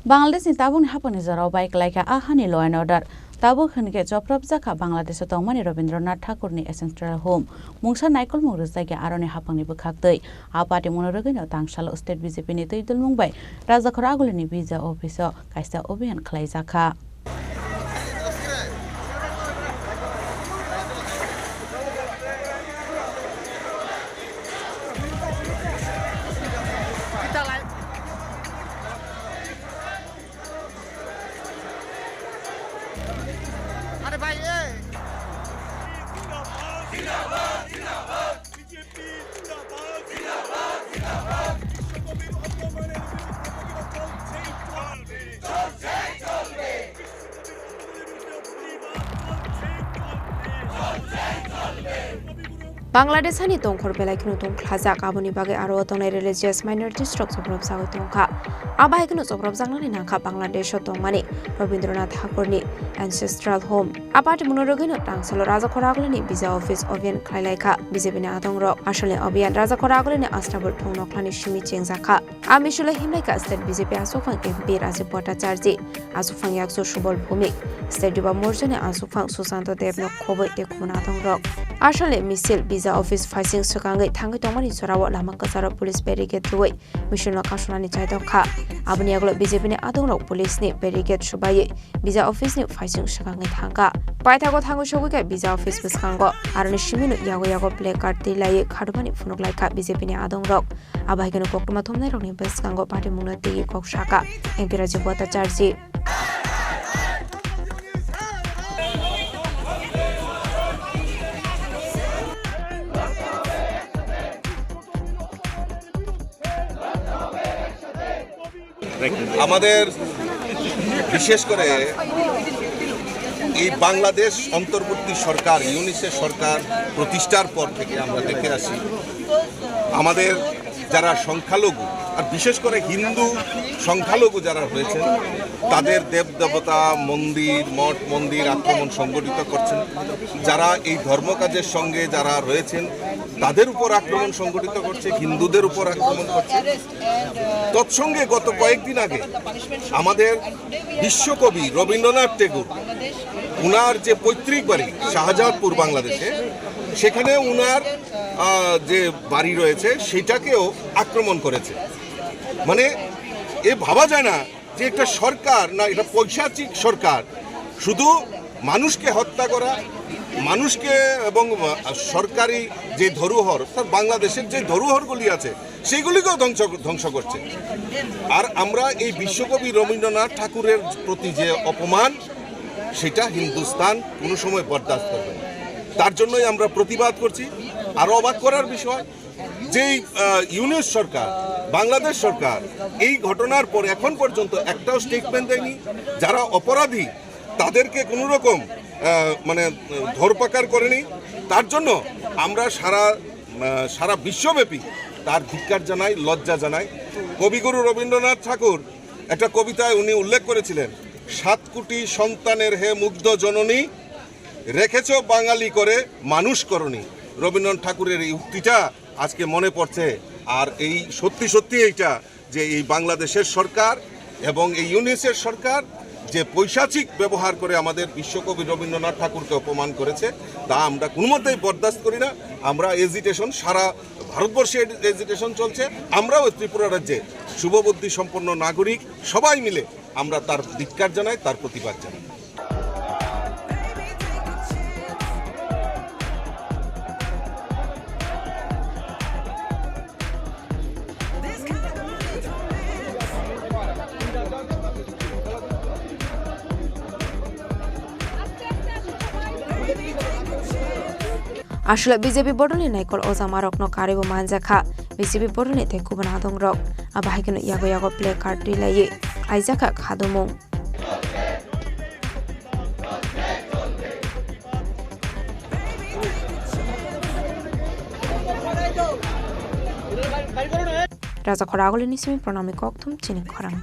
Bangladesh ni tabung hapani zarau baik laika ahani law and order tabuk khanke Chopropjakmano Bangladesh tongmani Rabindra Nath Thakur ni Ancestral home mungsa naikol mungrusai ke aroni hapangni bukhaktei apati monorogino tangsalo state BJP ni toidul mungbai raja khoragul ni visa office kaisa Abhiyan Khlaijakha Bangladesh hani tongkhor belai khunu tong Khlaijakha aboni bage aro tongnai religious minority stroke Chopropjakmano tongkha abai khunu Chopropjakmano ni nangkha Bangladesh tongmani Rabindra Nath Thakur ni Ancestral home apati monorogino tangsalo raja khoragul ni visa office Abhiyan Khlaijakha BJP ni atongrok asole Abhiyan raja khoragul ni astabur thong noklani shimi chengjakha amishule himlaika state BJP asufang MP Rajiv Bhattacharya asufang yakso subol bhumik state diba morjone asufang Susanto Debno khoboi tekuna atongrok asole misil visa office facing sukangai thangai tongmani sorawo lamang kasaro police barricade ruwai mission kasunani chaidokha aboni aglo BJP ni adongrok police ni barricade subai visa office ni facing sukangai thangka paithago thangu sogui visa office biskango aroni shiminu yago placard tilai khadumani phunoklaika BJP ni adongrok abaigeno koktuma thomnai rokni biskango party munati kokshaka MP Rajiv Bhattacharya আমাদের বিশেষ করে এই বাংলাদেশ অন্তর্বর্তী সরকার ইউনিসের সরকার প্রতিষ্ঠার পর থেকে আমরা দেখে আসি আমাদের যারা সংখ্যালঘু আর বিশেষ করে হিন্দু সংখ্যালঘু যারা রয়েছেন তাদের দেবদেবতা মন্দির মঠ মন্দির আক্রমণ সংগঠিত করছেন যারা এই ধর্মকাজের সঙ্গে যারা রয়েছেন তাদের উপর আক্রমণ সংগঠিত করছে হিন্দুদের উপর আক্রমণ করছে তৎসঙ্গে গত কয়েকদিন আগে আমাদের বিশ্বকবি রবীন্দ্রনাথ ঠাকুর উনার যে পৈতৃক বাড়ি শাহজাহানপুর বাংলাদেশে সেখানে উনার যে বাড়ি রয়েছে সেটাকেও আক্রমণ করেছে মানে এ ভাবা যায় না যে একটা সরকার না এটা পৈশাচিক সরকার শুধু মানুষকে হত্যা করা মানুষকে এবং সরকারি যে ধরোহর তার বাংলাদেশের যে ধরোহরগুলি আছে সেইগুলিকেও ধ্বংস করছে আর আমরা এই বিশ্বকবি রবীন্দ্রনাথ ঠাকুরের প্রতি যে অপমান সেটা হিন্দুস্তান কোনো সময় বরদাস্ত করবে না তার জন্যই আমরা প্রতিবাদ করছি আর অবাক করার বিষয় যে ইউনিস সরকার বাংলাদেশ সরকার এই ঘটনার পর এখন পর্যন্ত একটাও স্টেটমেন্ট দেয়নি যারা অপরাধী তাদেরকে কোনো রকম মানে ধরপাকড় করেনি তার জন্য আমরা সারা বিশ্বব্যাপী তার ধিক্কার জানাই লজ্জা জানাই কবিগুরু রবীন্দ্রনাথ ঠাকুর একটা কবিতায় উনি উল্লেখ করেছিলেন 7 কোটি সন্তানের হে মুগ্ধ জননী রেখেছ বাঙালি করে মানুষ করনি রবীন্দ্রনাথ ঠাকুরের এই উক্তিটা আজকে মনে পড়ছে আর এই সত্যি এইটা যে এই বাংলাদেশের সরকার এবং এই ইউনিসের সরকার যে পৈশাচিক ব্যবহার করে আমাদের বিশ্বকবি রবীন্দ্রনাথ ঠাকুরকে অপমান করেছে তা আমরা কোনো মতেই বরদাস্ত করি না আমরা এজিটেশন সারা ভারতবর্ষে এজিটেশন চলছে আমরাও ত্রিপুরা রাজ্যে শুভবুদ্ধি সম্পন্ন নাগরিক সবাই মিলে আমরা তার ধিক্কার জানাই তার প্রতিবাদ জানাই ashle BJP bodoni naikol ozamarok no karibo manjakha BJP bodoni te kubana dongrok abaikeno yago placard dilai Khlaijakha khadumung raja khoragul ni simi pranami kokthum Chini Khorang